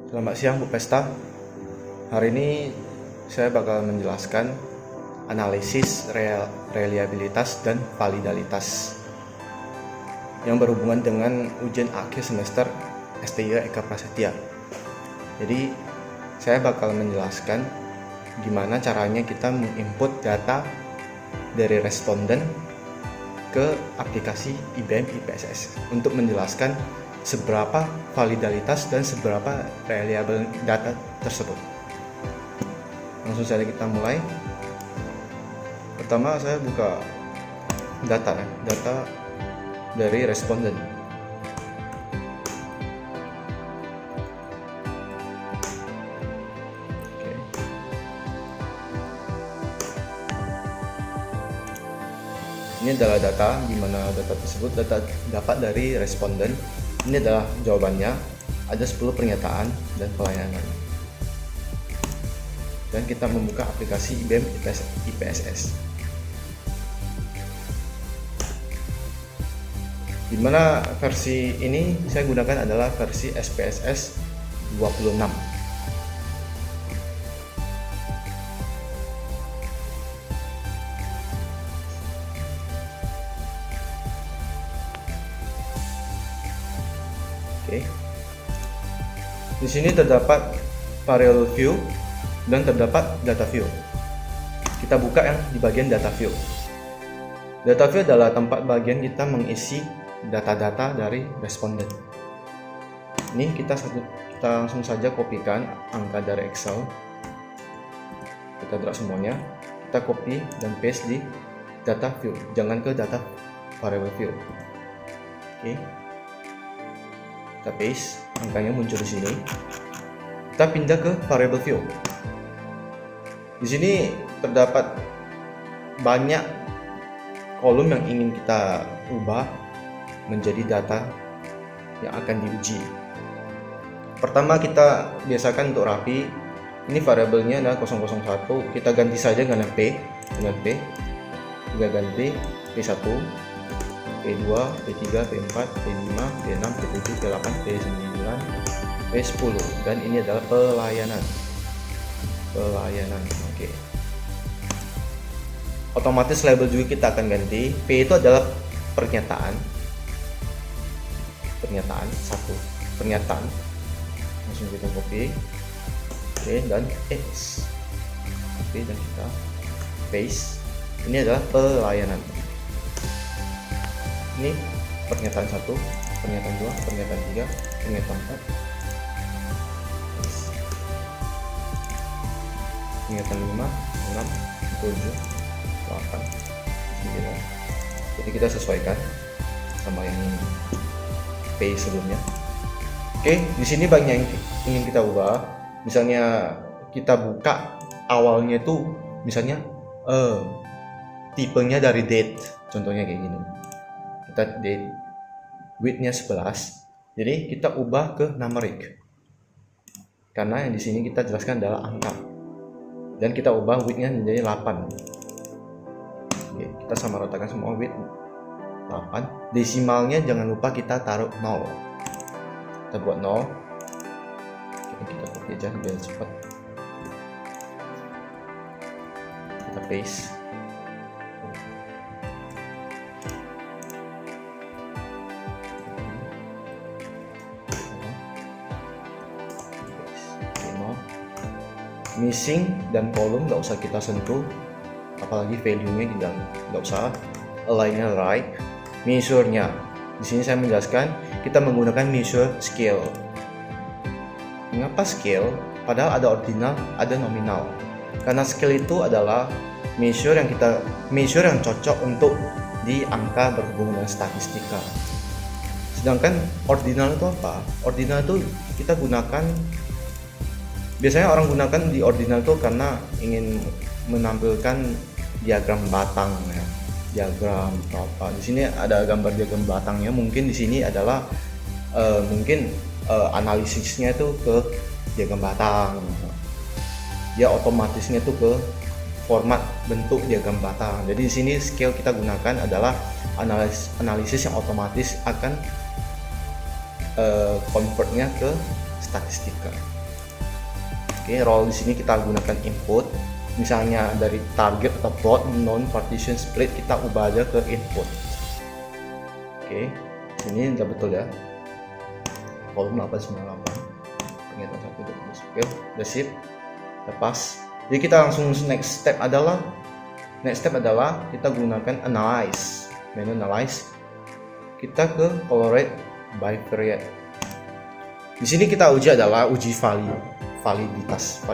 Selamat siang Bu Pesta. Hari ini saya bakal menjelaskan analisis reliabilitas dan validalitas yang berhubungan dengan ujian akhir semester STIA Eka Prasetya. Jadi saya bakal menjelaskan gimana caranya kita menginput data dari responden ke aplikasi IBM IPSS untuk menjelaskan seberapa validalitas dan seberapa reliable data tersebut. Langsung saja kita mulai. Pertama saya buka data dari responden. Oke. Ini adalah data, di mana data tersebut dapat dari responden. Ini adalah jawabannya, ada 10 pernyataan dan pelayanan. Dan kita membuka aplikasi IBM IPSS. Di mana versi ini saya gunakan adalah versi SPSS 26. Oke. Di sini terdapat variable view dan terdapat data view. Kita buka yang di bagian data view. Data view adalah tempat bagian kita mengisi data-data dari responden. Ini kita langsung saja kopikan angka dari Excel. Kita drag semuanya, kita copy dan paste di data view, jangan ke data variable view. Oke. Kita paste, angkanya muncul di sini. Kita pindah ke variable view. Di sini terdapat banyak kolom yang ingin kita ubah menjadi data yang akan diuji. Pertama kita biasakan untuk rapi. Ini variabelnya adalah 001. Kita ganti saja dengan P. Kita ganti P1, P2, P3, P4, P5, P6, P7, P8, P9, P10. Dan ini adalah pelayanan. Oke. Otomatis label juga kita akan ganti. P itu adalah pernyataan satu pernyataan, langsung kita copy. Oke, dan X. Oke, dan kita paste. Ini adalah pelayanan. Ini pernyataan 1, pernyataan 2, pernyataan 3, pernyataan 4, pernyataan 5, 6, 7, 8, 9. Jadi kita sesuaikan sama yang P sebelumnya. Oke, di sini banyak yang ingin kita ubah. Misalnya kita buka awalnya itu misalnya tipenya dari date, contohnya kayak gini. Kita date, width-nya 11. Jadi kita ubah ke numeric. Karena yang di sini kita jelaskan adalah angka. Dan kita ubah width-nya menjadi 8. Oke, kita samaratakan semua width 8. Desimalnya jangan lupa kita taruh 0. Kita buat 0. Oke, kita copy aja biar cepat. Kita paste. Missing dan kolom nggak usah kita sentuh, apalagi value-nya kita nggak usah. Align-nya right. Measure-nya, di sini saya menjelaskan kita menggunakan measure scale. Mengapa scale? Padahal ada ordinal, ada nominal. Karena scale itu adalah measure yang cocok untuk di angka berhubungan dengan statistika. Sedangkan ordinal itu apa? Ordinal itu kita gunakan, biasanya orang gunakan di ordinal itu karena ingin menampilkan diagram batang ya. Diagram atau apa. Di sini ada gambar diagram batangnya. Mungkin di sini adalah analisisnya itu ke diagram batang. Dia otomatisnya itu ke format bentuk diagram batang. Jadi di sini scale kita gunakan adalah analisis yang otomatis akan convertnya ke statistika. Oke, role di sini kita gunakan input. Misalnya dari target atau plot non partition split kita ubah aja ke input. Oke, sini udah betul ya. Volume 898. Pernyataan 1 oke, udah sip. Lepas. Jadi kita langsung next step adalah kita gunakan analyze. Menu analyze. Kita ke correlate by period. Di sini kita uji adalah uji validalitas.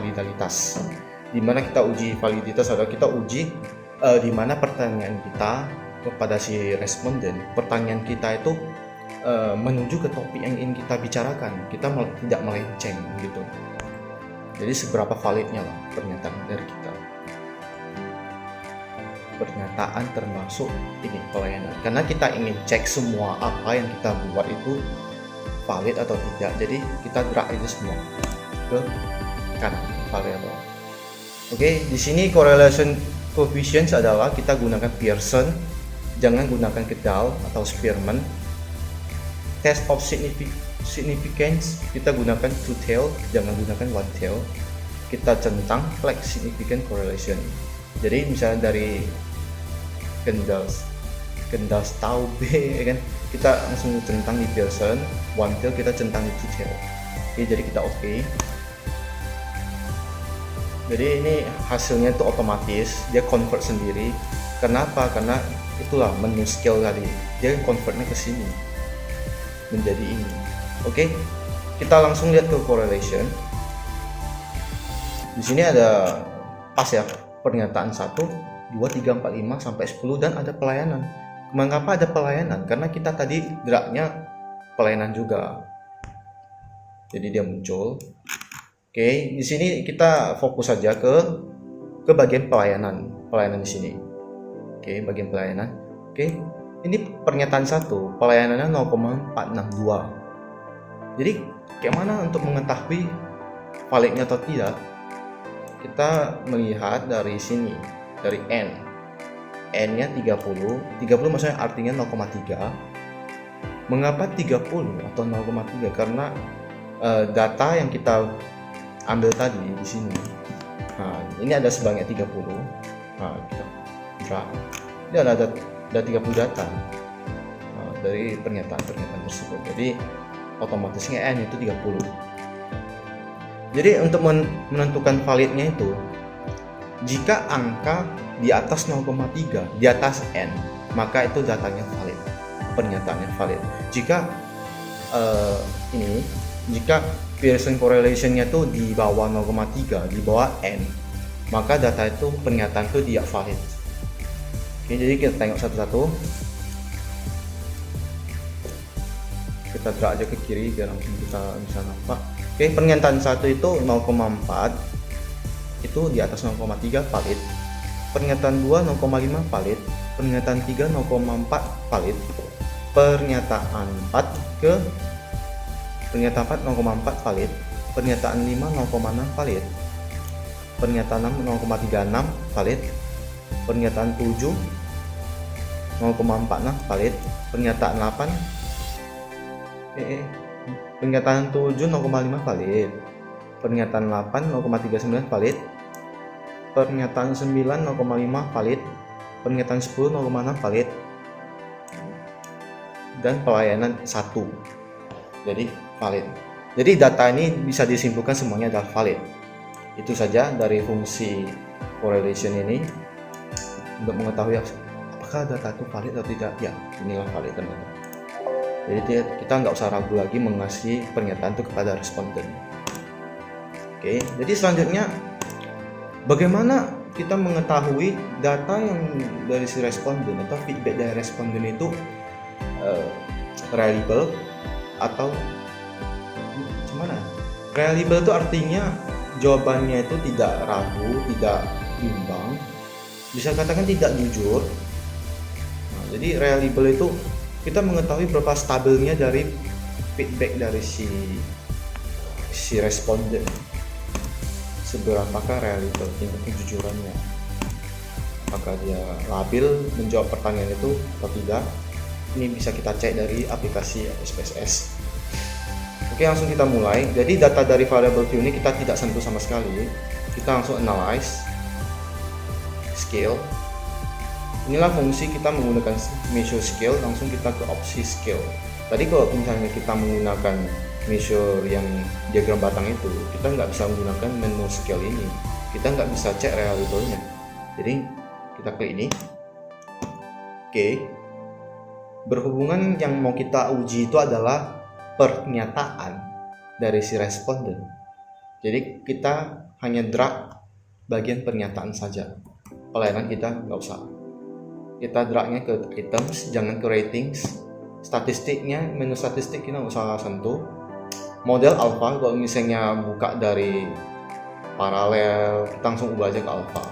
Di mana kita uji validitas adalah kita uji di mana pertanyaan kita kepada si responden. Pertanyaan kita itu menuju ke topik yang ingin kita bicarakan. Kita tidak melenceng gitu. Jadi seberapa validnya lah pernyataan dari kita. Pernyataan termasuk ini pelayanan. Karena kita ingin cek semua apa yang kita buat itu valid atau tidak. Jadi kita drag itu semua ke kanan variabel. Oke, di sini correlation coefficient adalah kita gunakan Pearson, jangan gunakan Kedal atau Spearman. Test of significance kita gunakan two tail, jangan gunakan one tail. Kita centang flag significant correlation. Jadi misalnya dari Kendall tahu B ya kan, kita langsung centang di Pearson, one tail kita centang di two tail. Oke, jadi kita oke. Jadi ini hasilnya itu otomatis dia convert sendiri. Kenapa? Karena itulah menu scale tadi, dia convertnya ke sini menjadi ini. Oke, kita langsung lihat ke correlation. Di sini ada pas ya, pernyataan 1, 2, 3, 4, 5 sampai 10 dan ada pelayanan. Mengapa ada pelayanan? Karena kita tadi dragnya pelayanan juga. Jadi dia muncul. Oke, di sini kita fokus saja ke bagian pelayanan di sini. Oke, bagian pelayanan. Oke, ini pernyataan 1, pelayanannya 0,462. Jadi kayak mana untuk mengetahui validnya atau tidak? Kita melihat dari sini, dari N nya 30 maksudnya artinya 0,3. Mengapa 30 atau 0,3? Karena data yang kita ambil tadi di sini. Nah, ini ada sebanyak 30. Nah, kita drag. Ini ada 30 data dari pernyataan tersebut. Jadi otomatisnya N itu 30. Jadi untuk menentukan validnya itu, jika angka di atas 0,3 di atas N, maka itu datanya valid, pernyataannya valid. Jika jika Pearson correlation-nya itu di bawah 0,3, di bawah N, maka data itu pernyataan itu tidak valid. Oke, jadi kita tengok satu-satu. Kita drag aja ke kiri biar langsung kita bisa nampak. Oke, pernyataan 1 itu 0,4 itu di atas 0,3 valid. Pernyataan 2 0,5 valid. Pernyataan 3 0,4 valid. Pernyataan 4 0,4 valid. Pernyataan 5 0,6 valid. Pernyataan 6 0,36 valid. Pernyataan 7 0,46 valid. Pernyataan 8 pernyataan 7 0,5 valid. Pernyataan 8 0,39 valid. Pernyataan 9 0,5 valid. Pernyataan 10 0,6 valid. Dan pelayanan 1 jadi valid. Jadi data ini bisa disimpulkan semuanya adalah valid. Itu saja dari fungsi correlation ini untuk mengetahui apakah data itu valid atau tidak. Ya, inilah valid ternyata. Jadi kita nggak usah ragu lagi mengasih pernyataan itu kepada responden. Oke, jadi selanjutnya bagaimana kita mengetahui data yang dari si responden atau feedback dari responden itu reliable atau gimana? Reliable itu artinya jawabannya itu tidak ragu, tidak bimbang, bisa katakan tidak jujur. Nah, jadi reliable itu kita mengetahui berapa stabilnya dari feedback dari si responden, seberapakah reliable, tingkat kejujurannya, apakah dia labil menjawab pertanyaan itu atau tidak. Ini bisa kita cek dari aplikasi SPSS. Oke, langsung kita mulai. Jadi data dari variable view ini kita tidak sentuh sama sekali. Kita langsung analyze, scale. Inilah fungsi kita menggunakan measure scale. Langsung kita ke opsi scale. Tadi kalau misalnya kita menggunakan measure yang diagram batang itu, kita nggak bisa menggunakan menu scale ini. Kita nggak bisa cek reliable-nya. Jadi kita klik ini. Oke. Berhubungan yang mau kita uji itu adalah pernyataan dari si responden. Jadi kita hanya drag bagian pernyataan saja. Pelayanan kita nggak usah. Kita dragnya ke items, jangan ke ratings. Statistiknya, menu statistik kita nggak usah sentuh. Model alpha, kalau misalnya buka dari paralel, kita langsung ubah aja ke alpha.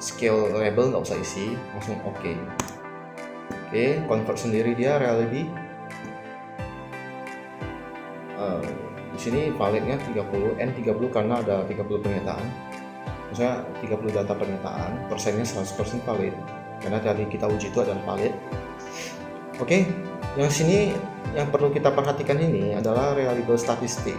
Scale label nggak usah isi, langsung oke. Oke, convert sendiri dia reality. Di sini validnya 30, N30 karena ada 30 pernyataan. Misalnya 30 data pernyataan, persennya 100% valid. Karena tadi kita uji itu adalah valid. Oke, yang sini yang perlu kita perhatikan ini adalah reliable statistik.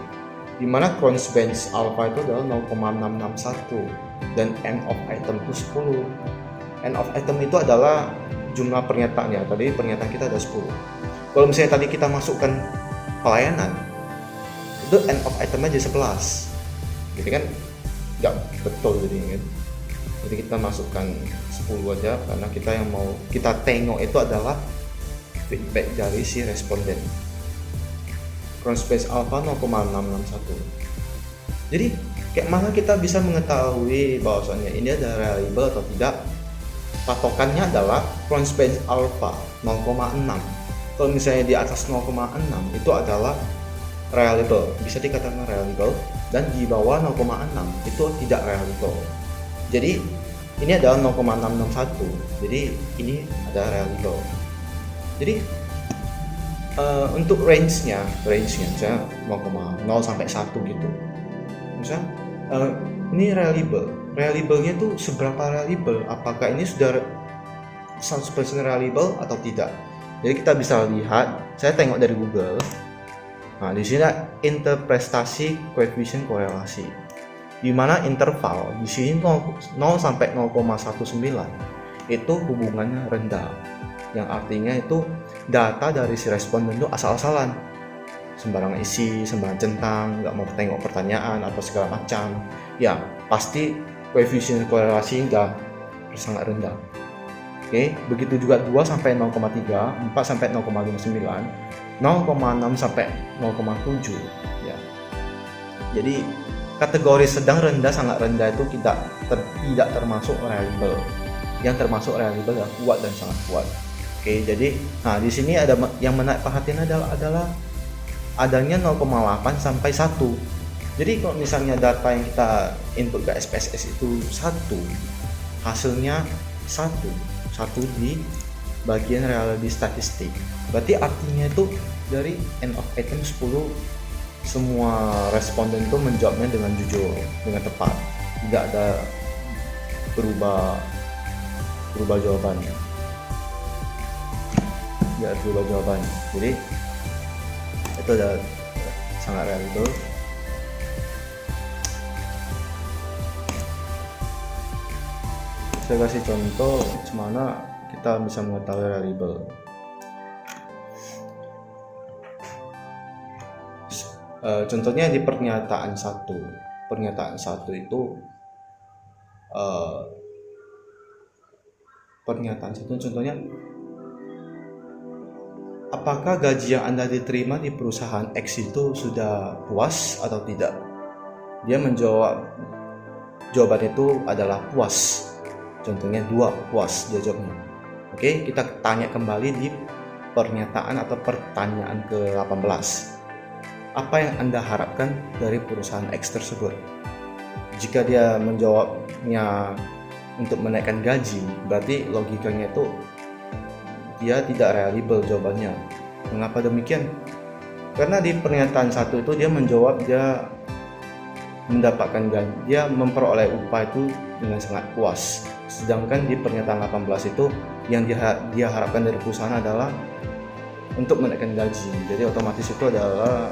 Di mana cross bench alpha itu adalah 0,661 dan end of item itu 10. End of item itu adalah jumlah pernyataannya. Tadi pernyataan kita ada 10. Kalau misalnya tadi kita masukkan pelayanan, itu end of item aja 11. Jadi kan nggak betul jadi kan. Jadi kita masukkan 10 aja karena kita yang mau kita tengok itu adalah feedback dari si responden. Cross bench alpha 0,661. Jadi kayak mana kita bisa mengetahui bahwasannya ini ada reliable atau tidak? Patokannya adalah cross bench alpha 0,6. Kalau misalnya di atas 0,6 itu adalah reliable, bisa dikatakan reliable, dan di bawah 0,6 itu tidak reliable. Jadi ini adalah 0,661. Jadi ini ada reliable. Jadi untuk range-nya misalnya 0,0 sampai 1 gitu. Misalnya ini reliable. Reliable-nya tuh seberapa reliable? Apakah ini sudah 100% reliable atau tidak? Jadi kita bisa lihat, saya tengok dari Google. Nah, di sini ada interpretasi koefisien korelasi. Di mana interval di sini 0 sampai 0,19 itu hubungannya rendah. Yang artinya itu data dari si responden itu asal-asalan. Sembarangan isi, sembarangan centang, nggak mau tengok pertanyaan atau segala macam. Ya, pasti koefisien korelasi udah sangat rendah. Oke, begitu juga 2 sampai 0,3, 4 sampai 0,59, 0,6 sampai 0,7 ya. Jadi kategori sedang rendah sangat rendah itu tidak termasuk reliable. Yang termasuk reliable adalah kuat dan sangat kuat. Oke, jadi nah di sini ada yang menarik perhatian adalah adanya 0,8 sampai 1. Jadi kalau misalnya data yang kita input ke SPSS itu 1, hasilnya 1 di bagian reliability statistik. Berarti artinya itu dari end of item 10 semua responden itu menjawabnya dengan jujur, dengan tepat. Tidak ada berubah jawabannya. Tidak berubah jawabannya. Jadi itu udah sangat reliable. Saya kasih contoh gimana kita bisa mengetahui reliable. Contohnya di pernyataan 1 itu pernyataan 1 contohnya, apakah gaji yang Anda diterima di perusahaan X itu sudah puas atau tidak? Dia menjawab, jawaban itu adalah puas. Contohnya 2, puas dia jawabnya. Oke, kita tanya kembali di pernyataan atau pertanyaan ke-18. Apa yang Anda harapkan dari perusahaan X tersebut? Jika dia menjawabnya untuk menaikkan gaji, berarti logikanya itu dia tidak reliable jawabannya. Mengapa demikian? Karena di pernyataan 1 itu dia menjawab dia mendapatkan gaji, dia memperoleh upah itu dengan sangat puas. Sedangkan di pernyataan 18 itu yang dia harapkan dari perusahaan adalah untuk menaikkan gaji. Jadi otomatis itu adalah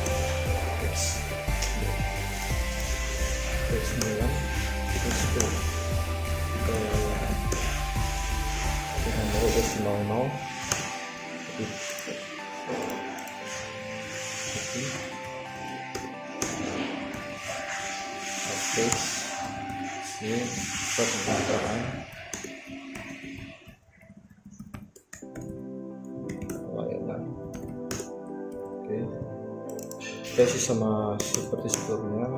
9 itu kita mau desimal 0 oke ini perbendaharaan layanan. Oke, isi sama seperti sebelumnya,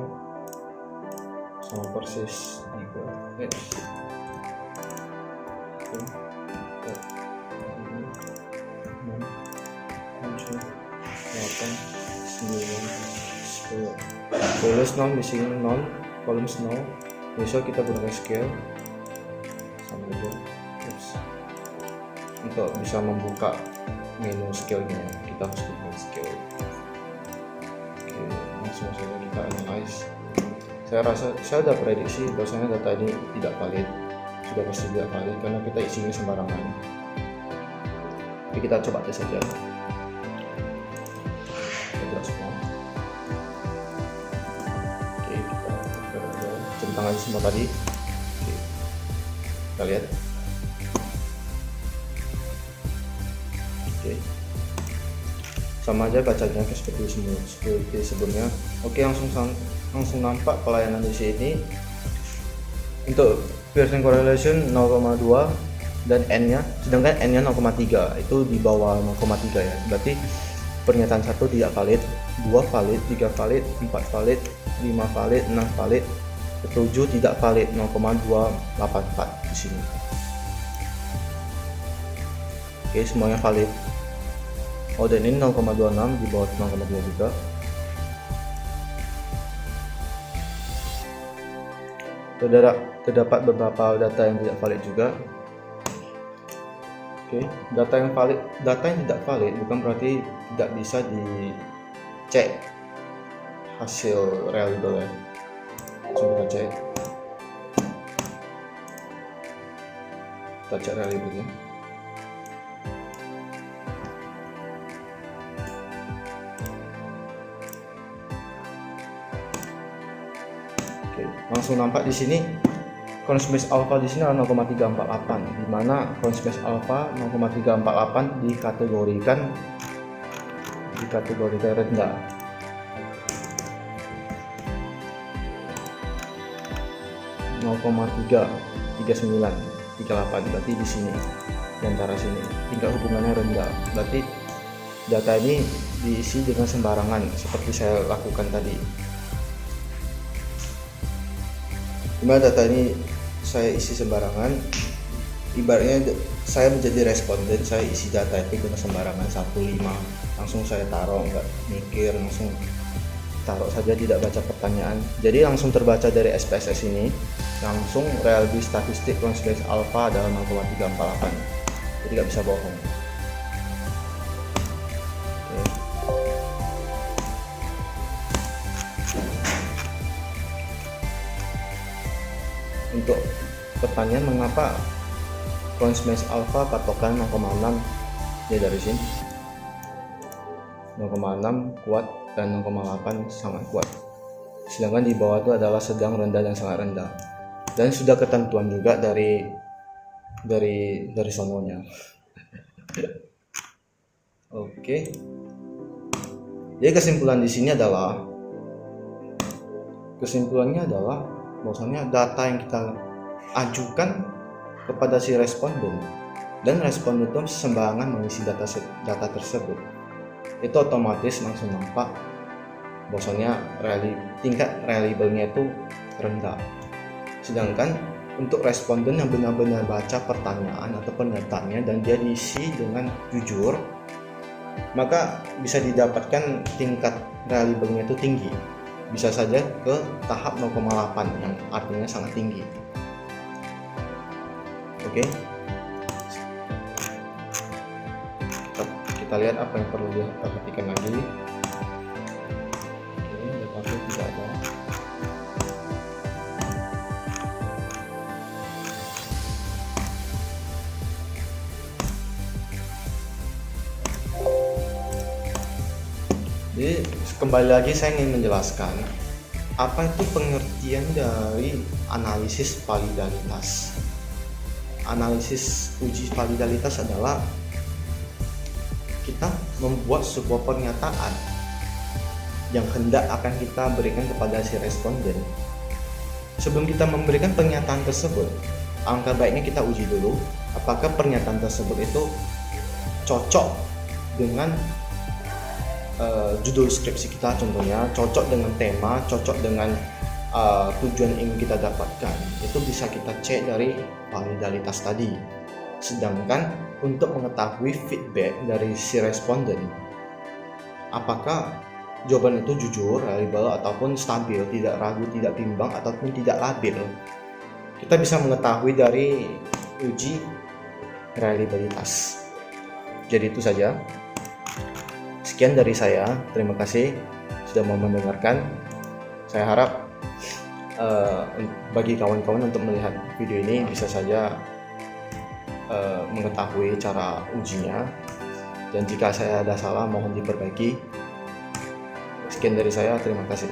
sama persis 3 X. Tulis non di sini non, columns no. Besok kita gunakan scale sama aja. Untuk bisa membuka menu scale-nya, kita harus gunakan scale. Oke, langsung saja kita analyze. Saya rasa saya sudah prediksi bahwasanya data ini tidak valid, sudah pasti tidak valid karena kita isinya sembarangan. Tapi kita coba tes saja. Kita semua. Oke, kita centang aja semua tadi. Oke, kita lihat. Oke, sama aja bacanya seperti sebelumnya. Oke, langsung nampak pelayanan di sini. Untuk Pearson correlation 0,2 dan n-nya, sedangkan n-nya 0,3, itu di bawah 0,3 ya. Berarti pernyataan 1 tidak valid, 2 valid, 3 valid, 4 valid, 5 valid, 6 valid, 7 tidak valid, 0,284 di sini. Oke, semuanya valid. Oh, dan ini 0,26 di bawah 0,2 juga. Terdapat beberapa data yang tidak valid juga. Oke, data yang tidak valid bukan berarti tidak bisa dicek hasil reliable ya. Coba kita cek. Kita cek reliable ya. Langsung nampak di sini Coinsbase Alpha di sini adalah 0,348, di mana Coinsbase Alpha 0,348 dikategorikan rendah. 0,33938, berarti di sini, di antara sini. Tingkat hubungannya rendah, berarti data ini diisi dengan sembarangan seperti saya lakukan tadi. Dimana data ini saya isi sembarangan, ibaratnya saya menjadi responden, saya isi data itu dengan sembarangan 15 langsung saya taruh, nggak mikir, langsung taruh saja, tidak baca pertanyaan. Jadi langsung terbaca dari SPSS ini, langsung reliability statistik Crunchbase alpha adalah 0,348, jadi nggak bisa bohong. Untuk pertanyaan mengapa Crunchbase alpha patokan 0,6, ya dari sini 0,6 kuat dan 0,8 sangat kuat, sedangkan di bawah itu adalah sedang, rendah, dan sangat rendah, dan sudah ketentuan juga dari sononya. Oke, jadi kesimpulannya adalah bahwasanya data yang kita ajukan kepada si responden dan responden itu sembarangan mengisi data tersebut, itu otomatis langsung nampak bahwasanya tingkat reliable-nya itu rendah. Sedangkan untuk responden yang benar-benar baca pertanyaan atau pernyataannya dan dia diisi dengan jujur, maka bisa didapatkan tingkat reliable-nya itu tinggi, bisa saja ke tahap 0,8 yang artinya sangat tinggi. Oke, kita lihat apa yang perlu diperhatikan lagi. Oke, data tidak ada. Jadi kembali lagi saya ingin menjelaskan apa itu pengertian dari analisis validalitas. Analisis uji validalitas adalah kita membuat sebuah pernyataan yang hendak akan kita berikan kepada si responden. Sebelum kita memberikan pernyataan tersebut, alangkah baiknya kita uji dulu apakah pernyataan tersebut itu cocok dengan judul skripsi kita, contohnya cocok dengan tema, cocok dengan tujuan yang ingin kita dapatkan. Itu bisa kita cek dari validalitas tadi. Sedangkan untuk mengetahui feedback dari si responden, apakah jawaban itu jujur, reliable, ataupun stabil, tidak ragu, tidak bimbang, ataupun tidak labil, kita bisa mengetahui dari uji reliabilitas. Jadi itu saja. Sekian dari saya, terima kasih sudah mau mendengarkan. Saya harap bagi kawan-kawan untuk melihat video ini bisa saja mengetahui cara ujinya, dan jika saya ada salah mohon diperbaiki. Sekian dari saya, terima kasih.